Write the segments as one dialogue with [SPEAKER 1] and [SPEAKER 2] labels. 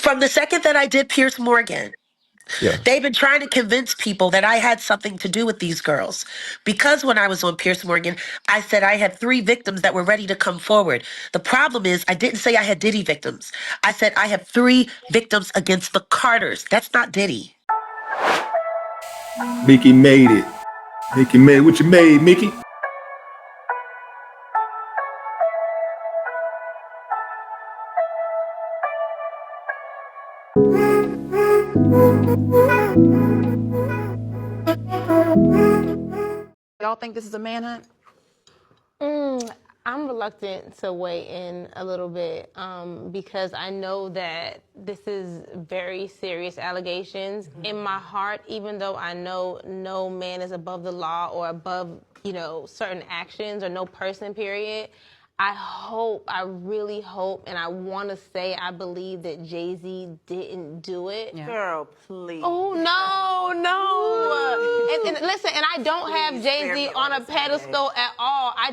[SPEAKER 1] From the second that I did Pierce Morgan,
[SPEAKER 2] Yes.
[SPEAKER 1] they've been trying to convince people that I had something to do with these girls. Because when I was on Pierce Morgan, I said I had 3 victims that were ready to come forward. The problem is, I didn't say I had Diddy victims. I said I have 3 victims against the Carters. That's not Diddy.
[SPEAKER 2] Mickey made it. Mickey made it. What you made, Mickey?
[SPEAKER 3] Y'all think this is a manhunt?
[SPEAKER 4] I'm reluctant to weigh in a little bit because I know that this is very serious allegations. In my heart, even though I know no man is above the law or above, certain actions or no person, period, I really hope, and I want to say I believe that Jay-Z didn't do it.
[SPEAKER 3] Yeah.
[SPEAKER 5] Girl, please.
[SPEAKER 4] Oh, no. And listen, and I don't have Jay-Z on a pedestal at all. I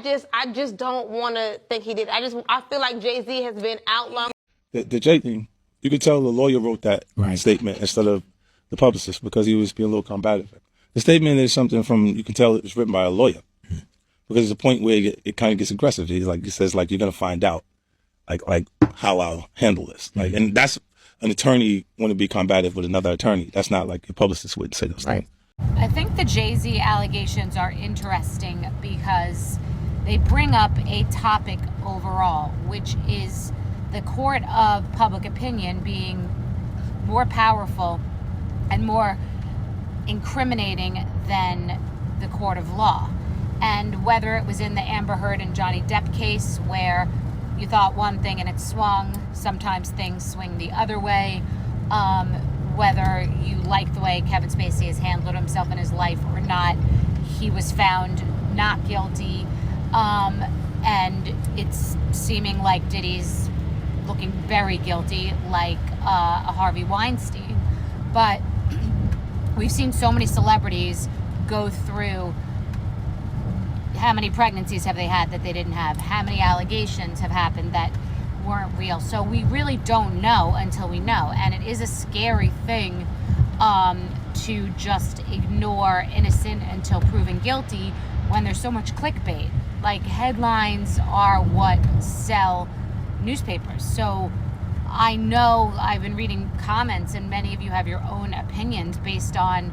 [SPEAKER 4] just don't want to think he did. I feel like Jay-Z has been out long.
[SPEAKER 6] The Jay thing, you could tell the lawyer wrote that statement instead of the publicist because he was being a little combative. The statement is something you can tell it was written by a lawyer because there's a point where it kind of gets aggressive. He says, you're going to find out, like how I'll handle this. And that's an attorney want to be combative with another attorney. That's not like a publicist would say those things.
[SPEAKER 7] I think the Jay-Z allegations are interesting because they bring up a topic overall, which is the court of public opinion being more powerful and more incriminating than the court of law. And whether it was in the Amber Heard and Johnny Depp case where you thought one thing and it swung, sometimes things swing the other way, whether you like the way Kevin Spacey has handled himself in his life or not, he was found not guilty. And it's seeming like Diddy's looking very guilty, like a Harvey Weinstein. But we've seen so many celebrities go through how many pregnancies have they had that they didn't have? How many allegations have happened that weren't real? So we really don't know until we know. And it is a scary thing to just ignore innocent until proven guilty when there's so much clickbait. Like, headlines are what sell newspapers. So I know I've been reading comments and many of you have your own opinions based on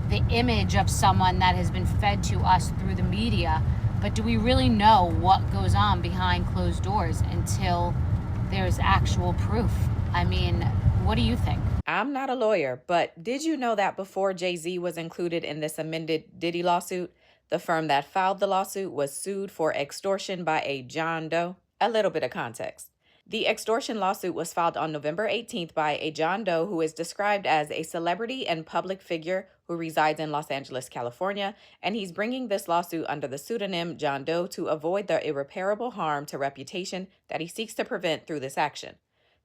[SPEAKER 7] the image of someone that has been fed to us through the media. But do we really know what goes on behind closed doors until there's actual proof? I mean, what do you think?
[SPEAKER 3] I'm not a lawyer, but did you know that before Jay-Z was included in this amended Diddy lawsuit, the firm that filed the lawsuit was sued for extortion by a John Doe? A little bit of context. The extortion lawsuit was filed on November 18th by a John Doe who is described as a celebrity and public figure who resides in Los Angeles, California, and he's bringing this lawsuit under the pseudonym John Doe to avoid the irreparable harm to reputation that he seeks to prevent through this action.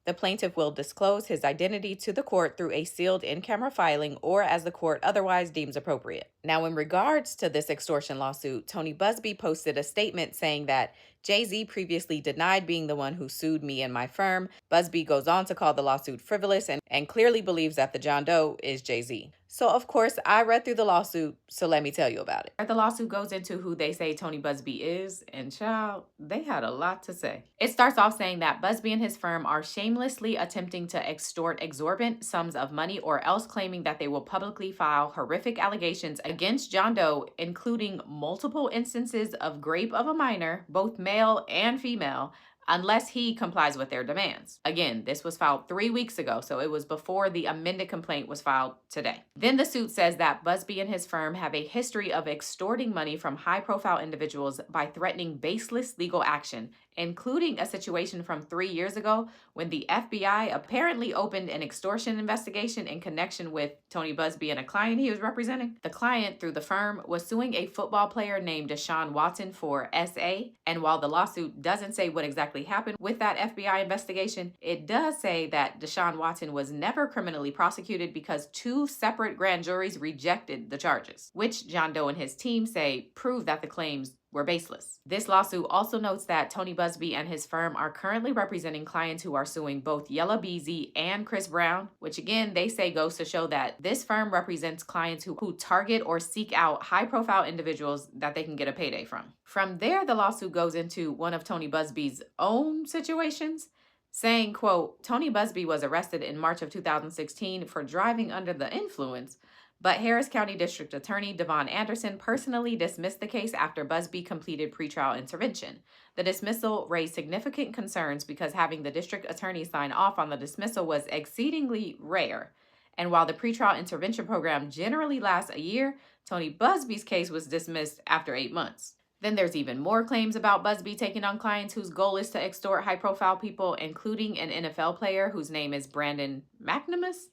[SPEAKER 3] The plaintiff will disclose his identity to the court through a sealed in-camera filing or as the court otherwise deems appropriate. Now, in regards to this extortion lawsuit, Tony Busby posted a statement saying that Jay-Z previously denied being the one who sued me and my firm. Busby goes on to call the lawsuit frivolous and clearly believes that the John Doe is Jay-Z. So, of course, I read through the lawsuit, so let me tell you about it. The lawsuit goes into who they say Tony Busby is, and child, they had a lot to say. It starts off saying that Busby and his firm are shamelessly attempting to extort exorbitant sums of money or else claiming that they will publicly file horrific allegations against John Doe, including multiple instances of rape of a minor, both male and female, unless he complies with their demands. Again, this was filed 3 weeks ago, so it was before the amended complaint was filed today. Then the suit says that Busby and his firm have a history of extorting money from high-profile individuals by threatening baseless legal action, including a situation from 3 years ago when the FBI apparently opened an extortion investigation in connection with Tony Busby and a client he was representing. The client, through the firm, was suing a football player named Deshaun Watson for SA, and while the lawsuit doesn't say what exactly happened with that FBI investigation, it does say that Deshaun Watson was never criminally prosecuted because 2 separate grand juries rejected the charges, which John Doe and his team say prove that the claims were baseless. This lawsuit also notes that Tony Busby and his firm are currently representing clients who are suing both Yella Beezy and Chris Brown, which again, they say goes to show that this firm represents clients who target or seek out high-profile individuals that they can get a payday from. From there, the lawsuit goes into one of Tony Busby's own situations, saying, quote, Tony Busby was arrested in March of 2016 for driving under the influence, but Harris County District Attorney Devon Anderson personally dismissed the case after Busby completed pretrial intervention. The dismissal raised significant concerns because having the district attorney sign off on the dismissal was exceedingly rare. And while the pretrial intervention program generally lasts a year, Tony Busby's case was dismissed after 8 months. Then there's even more claims about Busby taking on clients whose goal is to extort high-profile people, including an NFL player whose name is Brandon McManus?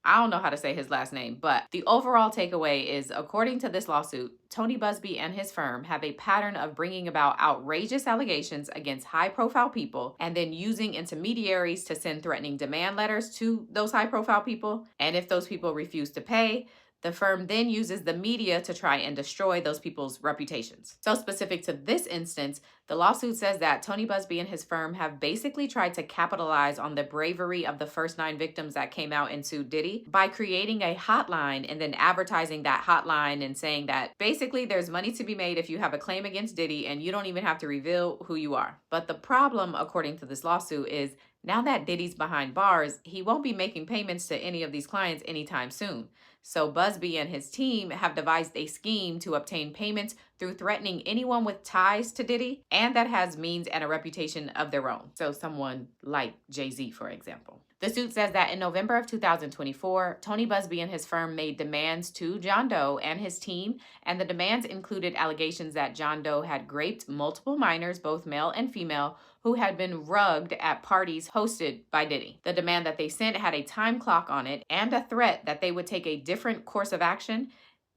[SPEAKER 3] I don't know how to say his last name, but the overall takeaway is, according to this lawsuit, Tony Busby and his firm have a pattern of bringing about outrageous allegations against high-profile people and then using intermediaries to send threatening demand letters to those high-profile people. And if those people refuse to pay, the firm then uses the media to try and destroy those people's reputations. So specific to this instance, the lawsuit says that Tony Busby and his firm have basically tried to capitalize on the bravery of the first 9 victims that came out and sued Diddy by creating a hotline and then advertising that hotline and saying that basically there's money to be made if you have a claim against Diddy and you don't even have to reveal who you are. But the problem, according to this lawsuit, is now that Diddy's behind bars, he won't be making payments to any of these clients anytime soon. So Busby and his team have devised a scheme to obtain payments through threatening anyone with ties to Diddy and that has means and a reputation of their own. So someone like Jay-Z, for example. The suit says that in November of 2024, Tony Busby and his firm made demands to John Doe and his team, and the demands included allegations that John Doe had raped multiple minors, both male and female, who had been rugged at parties hosted by Diddy. The demand that they sent had a time clock on it and a threat that they would take a different course of action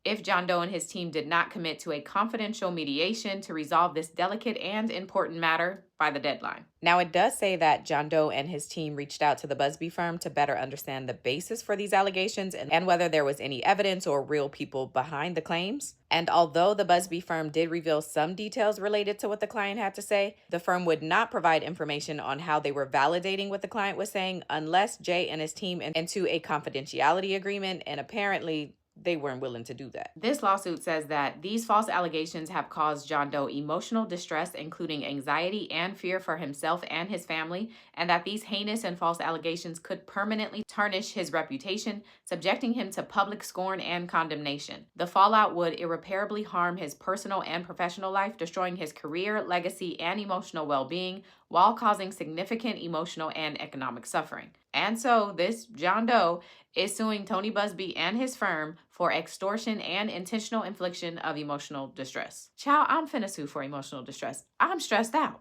[SPEAKER 3] if John Doe and his team did not commit to a confidential mediation to resolve this delicate and important matter by the deadline. Now, it does say that John Doe and his team reached out to the Busby firm to better understand the basis for these allegations and whether there was any evidence or real people behind the claims. And although the Busby firm did reveal some details related to what the client had to say, the firm would not provide information on how they were validating what the client was saying unless Jay and his team entered into a confidentiality agreement, and apparently they weren't willing to do that. This lawsuit says that these false allegations have caused John Doe emotional distress, including anxiety and fear for himself and his family, and that these heinous and false allegations could permanently tarnish his reputation, subjecting him to public scorn and condemnation. The fallout would irreparably harm his personal and professional life, destroying his career, legacy, and emotional well-being, while causing significant emotional and economic suffering. And so this John Doe is suing Tony Busby and his firm for extortion and intentional infliction of emotional distress. Child, I'm finna sue for emotional distress. I'm stressed out.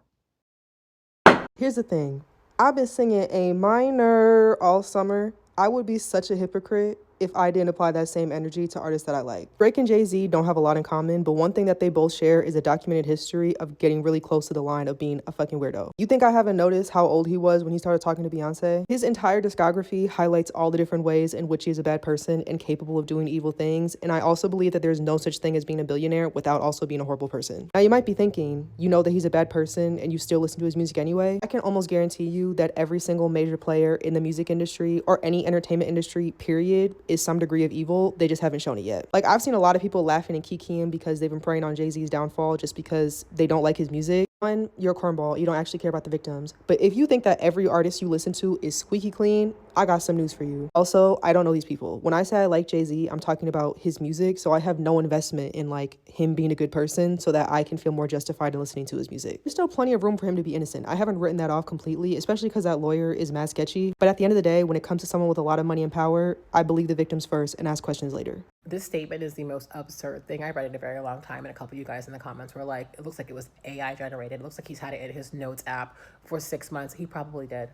[SPEAKER 5] Here's the thing. I've been singing A minor all summer. I would be such a hypocrite if I didn't apply that same energy to artists that I like. Drake and Jay-Z don't have a lot in common, but one thing that they both share is a documented history of getting really close to the line of being a fucking weirdo. You think I haven't noticed how old he was when he started talking to Beyonce? His entire discography highlights all the different ways in which he's a bad person and capable of doing evil things, and I also believe that there's no such thing as being a billionaire without also being a horrible person. Now you might be thinking, you know that he's a bad person and you still listen to his music anyway. I can almost guarantee you that every single major player in the music industry or any entertainment industry, period, is some degree of evil. They just haven't shown it yet. Like, I've seen a lot of people laughing and kikiing because they've been preying on Jay-Z's downfall just because they don't like his music. One, you're a cornball. You don't actually care about the victims. But if you think that every artist you listen to is squeaky clean, I got some news for you. Also, I don't know these people. When I say I like Jay-Z, I'm talking about his music, so I have no investment in like him being a good person so that I can feel more justified in listening to his music. There's still plenty of room for him to be innocent. I haven't written that off completely, especially because that lawyer is mad sketchy. But at the end of the day, when it comes to someone with a lot of money and power, I believe the victims first and ask questions later.
[SPEAKER 8] This statement is the most absurd thing I read in a very long time, and a couple of you guys in the comments were like, it looks like it was AI generated. It looks like he's had it in his notes app for 6 months. He probably did.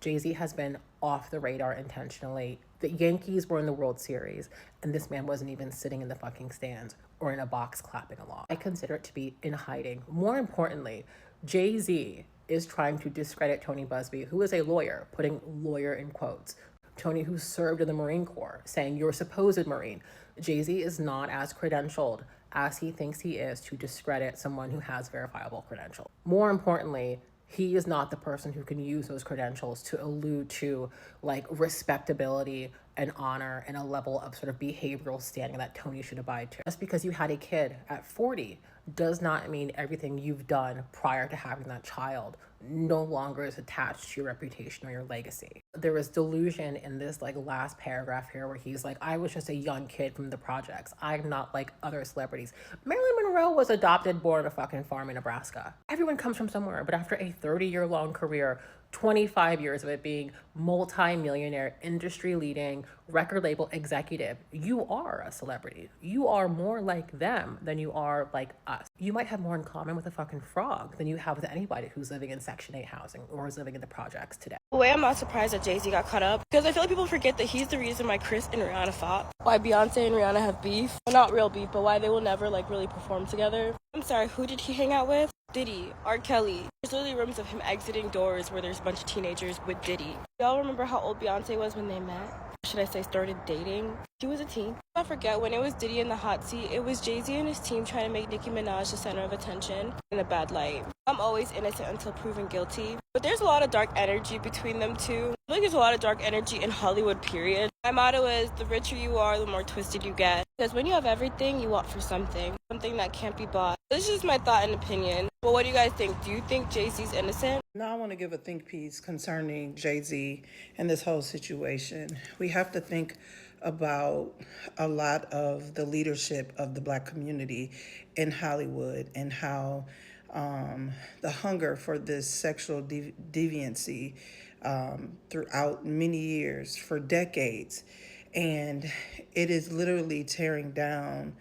[SPEAKER 8] Jay-Z has been off the radar intentionally. The Yankees were in the World Series, and this man wasn't even sitting in the fucking stands or in a box clapping along. I consider it to be in hiding. More importantly, Jay-Z is trying to discredit Tony Busby, who is a lawyer, putting lawyer in quotes, Tony, who served in the Marine Corps, saying you're a supposed Marine. Jay-Z is not as credentialed as he thinks he is to discredit someone who has verifiable credentials. More importantly, he is not the person who can use those credentials to allude to like respectability and honor and a level of sort of behavioral standing that Tony should abide to. Just because you had a kid at 40 does not mean everything you've done prior to having that child no longer is attached to your reputation or your legacy. There is delusion in this like last paragraph here where he's like, I was just a young kid from the projects. I'm not like other celebrities. Marilyn Monroe was adopted, born on a fucking farm in Nebraska. Everyone comes from somewhere, but after a 30-year-long career, 25 years of it being multi-millionaire, industry-leading, record label executive, you are a celebrity. You are more like them than you are like us. You might have more in common with a fucking frog than you have with anybody who's living in Section 8 housing or is living in the projects today.
[SPEAKER 9] The way I'm not surprised that Jay-Z got caught up, because I feel like people forget that he's the reason why Chris and Rihanna fought, why Beyonce and Rihanna have beef. Well, not real beef, but why they will never like really perform together. I'm sorry, who did he hang out with? Diddy, R. Kelly. There's literally rooms of him exiting doors where there's a bunch of teenagers with Diddy. Y'all remember how old Beyonce was when they met? Should I say started dating? She was a teen. I forget, when it was Diddy in the hot seat, it was Jay-Z and his team trying to make Nicki Minaj the center of attention in a bad light. I'm always innocent until proven guilty. But there's a lot of dark energy between them two. I feel like there's a lot of dark energy in Hollywood, period. My motto is, the richer you are, the more twisted you get. Because when you have everything, you want for something that can't be bought. This is my thought and opinion. But what do you guys think? Do you think Jay-Z's innocent?
[SPEAKER 10] Now I want to give a think piece concerning Jay-Z and this whole situation. We have to think about a lot of the leadership of the Black community in Hollywood and how the hunger for this sexual deviancy throughout many years, for decades, and it is literally tearing down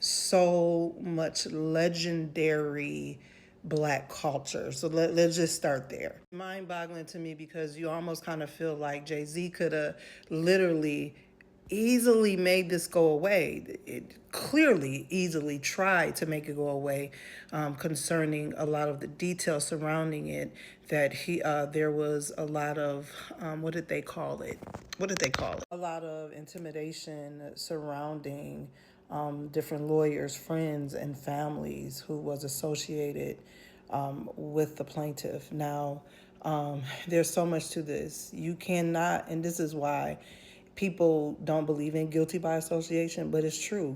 [SPEAKER 10] so much legendary Black culture. So let's just start there. Mind-boggling to me because you almost kind of feel like Jay-Z could have literally easily made this go away. It clearly easily tried to make it go away concerning a lot of the details surrounding it, that there was a lot of, what did they call it? A lot of intimidation surrounding different lawyers, friends, and families who was associated with the plaintiff. Now, there's so much to this. You cannot, and this is why people don't believe in guilty by association, but it's true.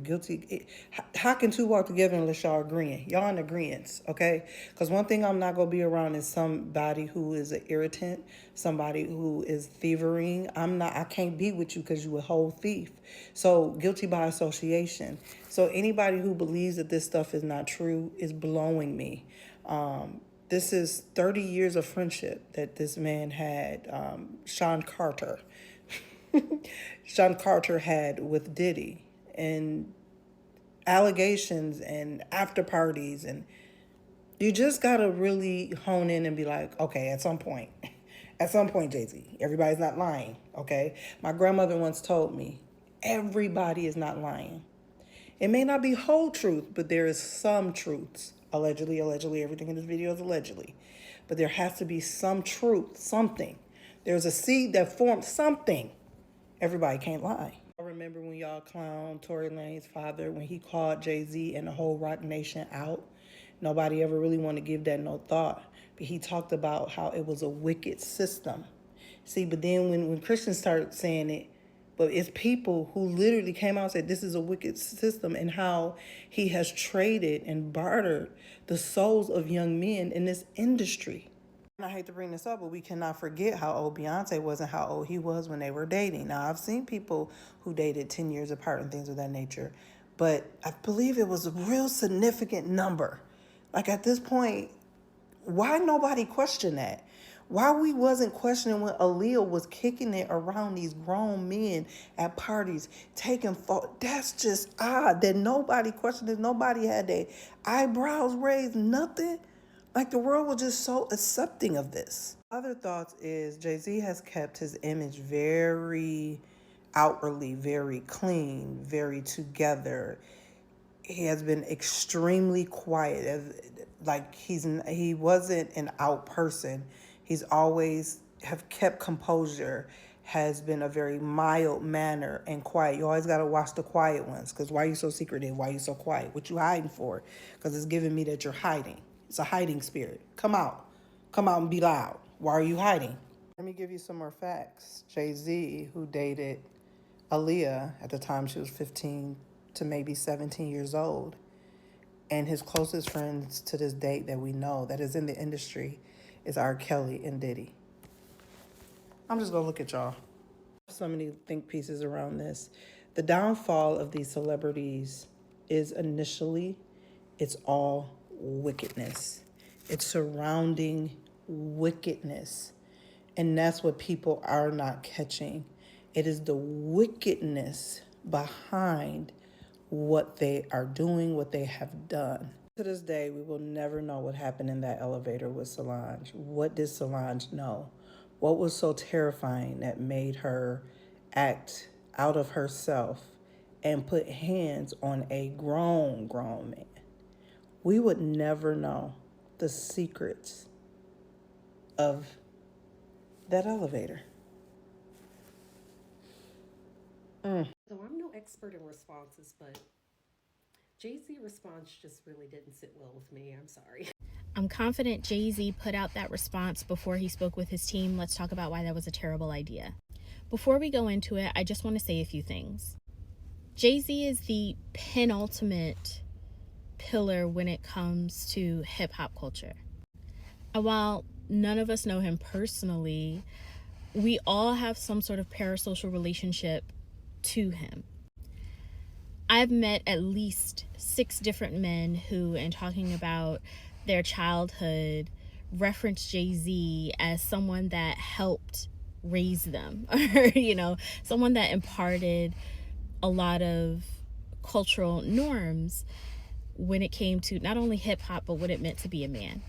[SPEAKER 10] How can two walk together unless y'all agreeing? Y'all in agreement, okay? Because one thing I'm not going to be around is somebody who is an irritant, somebody who is thieving. I can't be with you because you a whole thief. So guilty by association. So anybody who believes that this stuff is not true is blowing me. This is 30 years of friendship that this man had, Sean Carter had with Diddy, and allegations and after parties, and you just gotta really hone in and be like, okay, at some point, Jay-Z, everybody's not lying, okay? My grandmother once told me, everybody is not lying. It may not be whole truth, but there is some truths. Allegedly, everything in this video is allegedly. But there has to be some truth, something. There's a seed that formed something. Everybody can't lie. I remember when y'all clowned Tory Lanez's father when he called Jay-Z and the whole Rock Nation out. Nobody ever really wanted to give that no thought. But he talked about how it was a wicked system. See, but then when Christians started saying it, but it's people who literally came out and said this is a wicked system, and how he has traded and bartered the souls of young men in this industry. And I hate to bring this up, but we cannot forget how old Beyonce was and how old he was when they were dating. Now, I've seen people who dated 10 years apart and things of that nature, but I believe it was a real significant number. Like at this point, why nobody questioned that? Why we wasn't questioning when Aaliyah was kicking it around these grown men at parties, taking photos? That's just odd that nobody questioned it. Nobody had their eyebrows raised, nothing. Like the world was just so accepting of this. Other thoughts is Jay-Z has kept his image very outwardly, very clean, very together. He has been extremely quiet. Like he wasn't an out person. He's always have kept composure has been a very mild manner and quiet. You always got to watch the quiet ones, because why are you so secretive? Why are you so quiet? What you hiding for? Because it's giving me that you're hiding. It's a hiding spirit. Come out. Come out and be loud. Why are you hiding? Let me give you some more facts. Jay-Z, who dated Aaliyah at the time she was 15 to maybe 17 years old, and his closest friends to this date that we know that is in the industry is R. Kelly and Diddy. I'm just gonna look at y'all. So many think pieces around this. The downfall of these celebrities is initially, it's all wickedness. It's surrounding wickedness. And that's what people are not catching. It is the wickedness behind what they are doing, what they have done. To this day, we will never know what happened in that elevator with Solange. What did Solange know? What was so terrifying that made her act out of herself and put hands on a grown man? We would never know the secrets of that elevator.
[SPEAKER 11] So I'm no expert in responses, but Jay-Z response just really didn't sit well with me. I'm sorry.
[SPEAKER 12] I'm confident Jay-Z put out that response before he spoke with his team. Let's talk about why that was a terrible idea. Before we go into it, I just want to say a few things. Jay-Z is the penultimate pillar when it comes to hip-hop culture. And while none of us know him personally, we all have some sort of parasocial relationship to him. I've met at least 6 different men who, in talking about their childhood, reference Jay-Z as someone that helped raise them, or, someone that imparted a lot of cultural norms when it came to not only hip hop, but what it meant to be a man.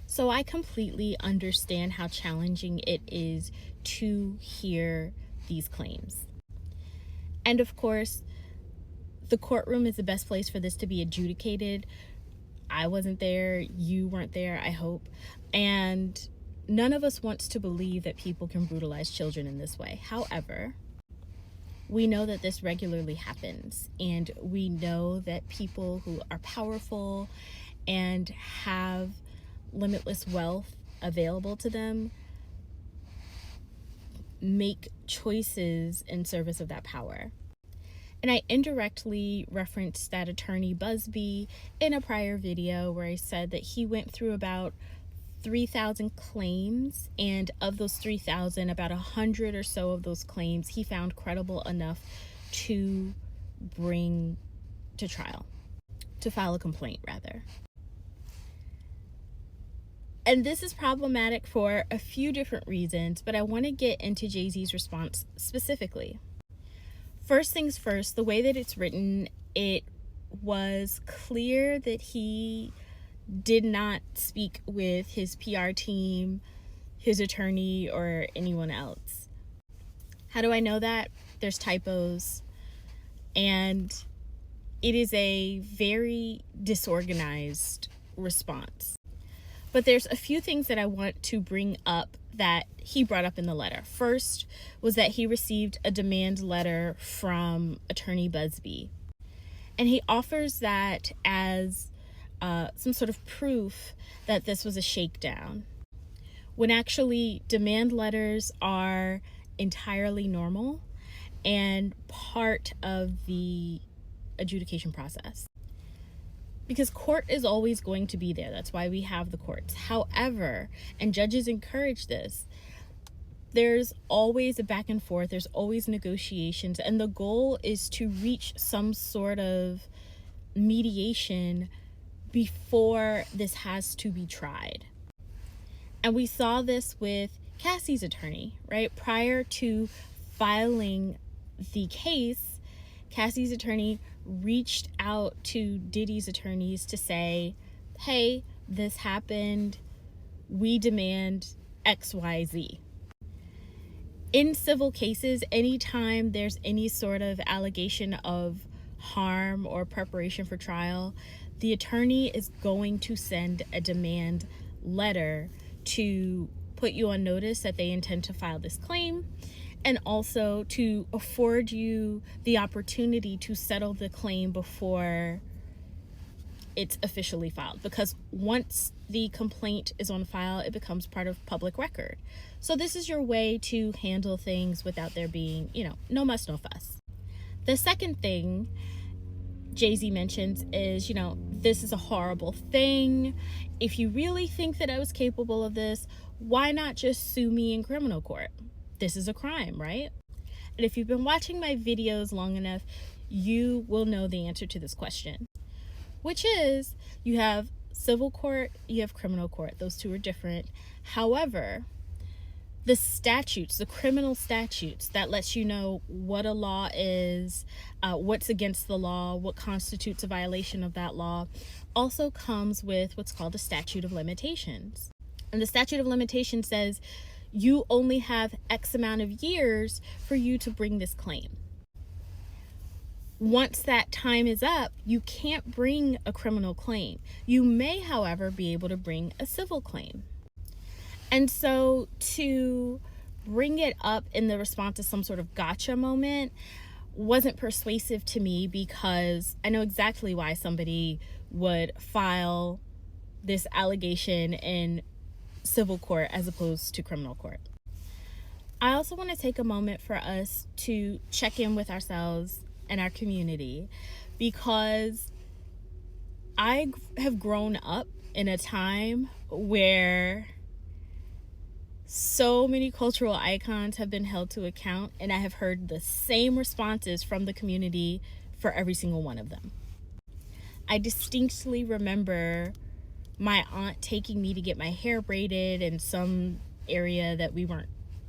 [SPEAKER 12] So I completely understand how challenging it is to hear these claims. And of course, the courtroom is the best place for this to be adjudicated. I wasn't there, you weren't there, I hope. And none of us wants to believe that people can brutalize children in this way. However, we know that this regularly happens, and we know that people who are powerful and have limitless wealth available to them make choices in service of that power. And I indirectly referenced that attorney Busby in a prior video where I said that he went through about 3,000 claims, and of those 3,000, about 100 or so of those claims he found credible enough to bring to trial, to file a complaint rather. And this is problematic for a few different reasons, but I want to get into Jay-Z's response specifically. First things first, the way that it's written, it was clear that he did not speak with his PR team, his attorney, or anyone else. How do I know that? There's typos, and it is a very disorganized response. But there's a few things that I want to bring up that he brought up in the letter. First was that he received a demand letter from attorney Busby, and he offers that as some sort of proof that this was a shakedown, when actually demand letters are entirely normal and part of the adjudication process. Because court is always going to be there. That's why we have the courts. However, and judges encourage this, there's always a back and forth, there's always negotiations, and the goal is to reach some sort of mediation before this has to be tried. And we saw this with Cassie's attorney, right? Prior to filing the case, Cassie's attorney reached out to Diddy's attorneys to say, hey, this happened, we demand XYZ. In civil cases, anytime there's any sort of allegation of harm or preparation for trial, the attorney is going to send a demand letter to put you on notice that they intend to file this claim and also to afford you the opportunity to settle the claim before it's officially filed, because once the complaint is on file, it becomes part of public record. So this is your way to handle things without there being, no muss, no fuss. The second thing Jay-Z mentions is, this is a horrible thing. If you really think that I was capable of this, why not just sue me in criminal court? This is a crime, right? And if you've been watching my videos long enough, you will know the answer to this question, which is you have civil court, you have criminal court. Those two are different. However, the statutes, the criminal statutes that lets you know what a law is, what's against the law, what constitutes a violation of that law, also comes with what's called a statute of limitations. And the statute of limitations says you only have X amount of years for you to bring this claim. Once that time is up, you can't bring a criminal claim. You may, however, be able to bring a civil claim. And so to bring it up in the response to some sort of gotcha moment wasn't persuasive to me, because I know exactly why somebody would file this allegation in civil court as opposed to criminal court. I also want to take a moment for us to check in with ourselves and our community, because I have grown up in a time where so many cultural icons have been held to account, and I have heard the same responses from the community for every single one of them. I distinctly remember my aunt taking me to get my hair braided in some area that we weren't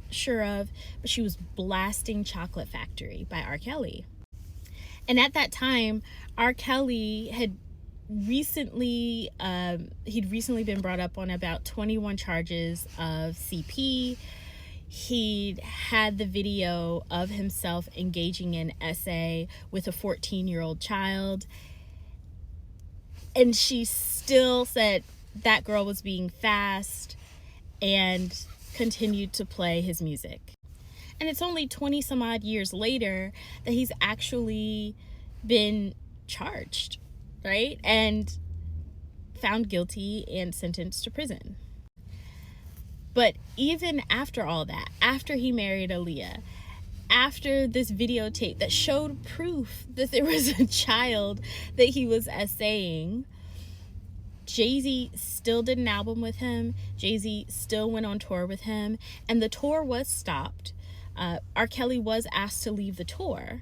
[SPEAKER 12] sure of, but she was blasting Chocolate Factory by R. Kelly. And at that time, R. Kelly had recently been brought up on about 21 charges of CP. He'd had the video of himself engaging in SA with a 14-year-old child. And she still said that girl was being fast and continued to play his music. And it's only 20 some odd years later that he's actually been charged, right? And found guilty and sentenced to prison. But even after all that, after he married Aaliyah, after this videotape that showed proof that there was a child that he was essaying, Jay-Z still did an album with him. Jay-Z still went on tour with him, and the tour was stopped. R. Kelly was asked to leave the tour,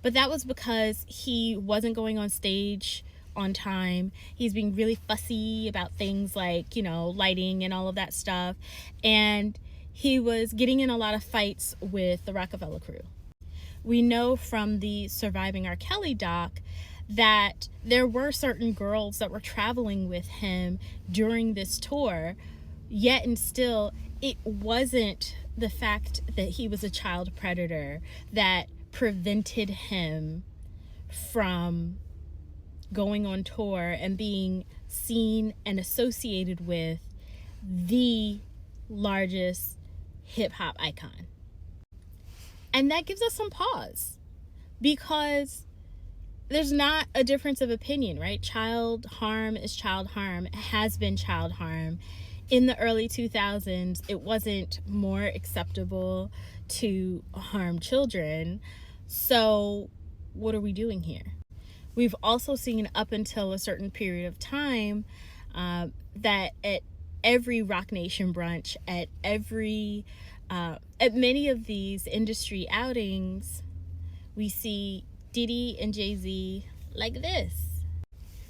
[SPEAKER 12] but that was because he wasn't going on stage on time. He's being really fussy about things like, lighting and all of that stuff. And he was getting in a lot of fights with the Rockefeller crew. We know from the Surviving R. Kelly doc that there were certain girls that were traveling with him during this tour, yet and still it wasn't the fact that he was a child predator that prevented him from going on tour and being seen and associated with the largest hip-hop icon. And that gives us some pause, because there's not a difference of opinion, right? Child harm is child harm. It has been child harm. In the early 2000s, it wasn't more acceptable to harm children. So what are we doing here? We've also seen up until a certain period of time that at every Rock Nation brunch, at many of these industry outings, we see Diddy and Jay-Z like this.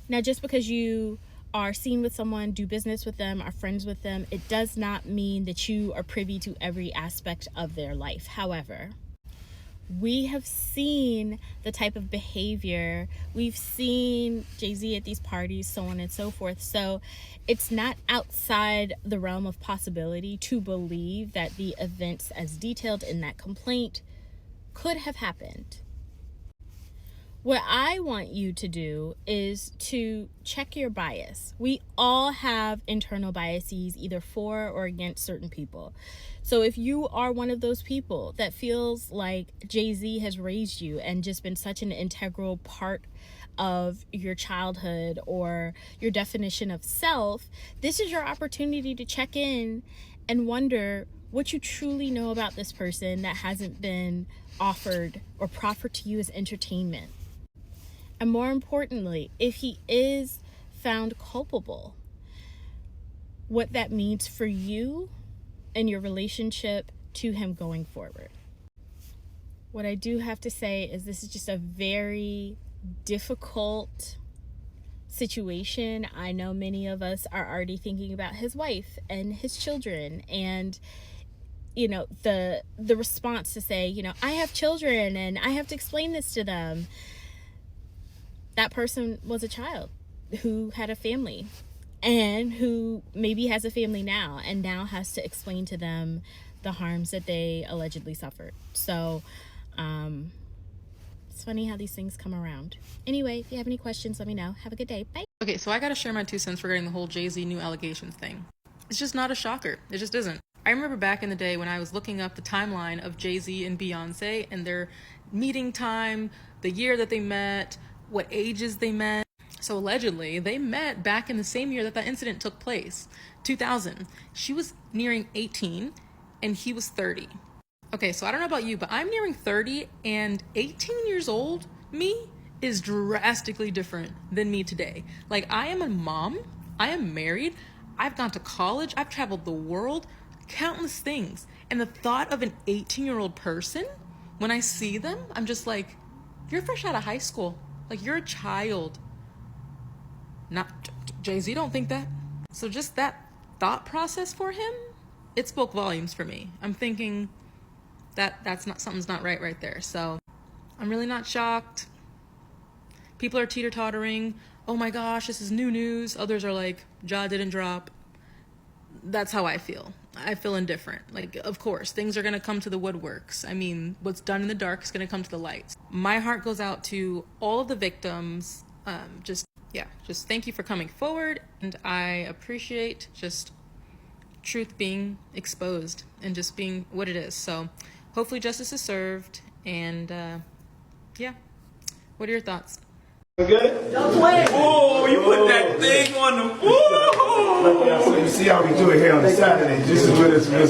[SPEAKER 12] Now, just because you are seen with someone, do business with them, are friends with them, it does not mean that you are privy to every aspect of their life. However, we have seen the type of behavior, we've seen Jay-Z at these parties, so on and so forth. So it's not outside the realm of possibility to believe that the events as detailed in that complaint could have happened. What I want you to do is to check your bias. We all have internal biases, either for or against certain people. So if you are one of those people that feels like Jay-Z has raised you and just been such an integral part of your childhood or your definition of self, this is your opportunity to check in and wonder what you truly know about this person that hasn't been offered or proffered to you as entertainment. And more importantly, if he is found culpable, what that means for you and your relationship to him going forward. What I do have to say is this is just a very difficult situation. I know many of us are already thinking about his wife and his children, and you know, the response to say, you know, I have children and I have to explain this to them. That person was a child who had a family and who maybe has a family now and now has to explain to them the harms that they allegedly suffered. So it's funny how these things come around. Anyway, if you have any questions, let me know. Have a good day. Bye.
[SPEAKER 13] Okay, so I gotta share my 2 cents regarding the whole Jay-Z new allegations thing. It's just not a shocker. It just isn't. I remember back in the day when I was looking up the timeline of Jay-Z and Beyonce and their meeting time, the year that they met, what ages they met. So allegedly, they met back in the same year that that incident took place, 2000. She was nearing 18 and he was 30. Okay, so I don't know about you, but I'm nearing 30 and 18 years old, me, is drastically different than me today. Like, I am a mom, I am married, I've gone to college, I've traveled the world, countless things. And the thought of an 18-year-old person, when I see them, I'm just like, you're fresh out of high school. Like, you're a child. Not Jay-Z don't think that. So just that thought process for him, it spoke volumes for me. I'm thinking that's not, something's not right there. So I'm really not shocked. People are teeter-tottering. Oh my gosh, this is new news. Others are like, jaw didn't drop. That's how I feel. I feel indifferent. Like, of course, things are going to come to the woodworks. I mean, what's done in the dark is going to come to the light. My heart goes out to all of the victims. Just thank you for coming forward. And I appreciate just truth being exposed and just being what it is. So hopefully justice is served. And yeah, what are your thoughts?
[SPEAKER 2] Good? Don't play. Oh, you put that thing on the. Woo! So you see how we do it here on the Saturday. Just as good as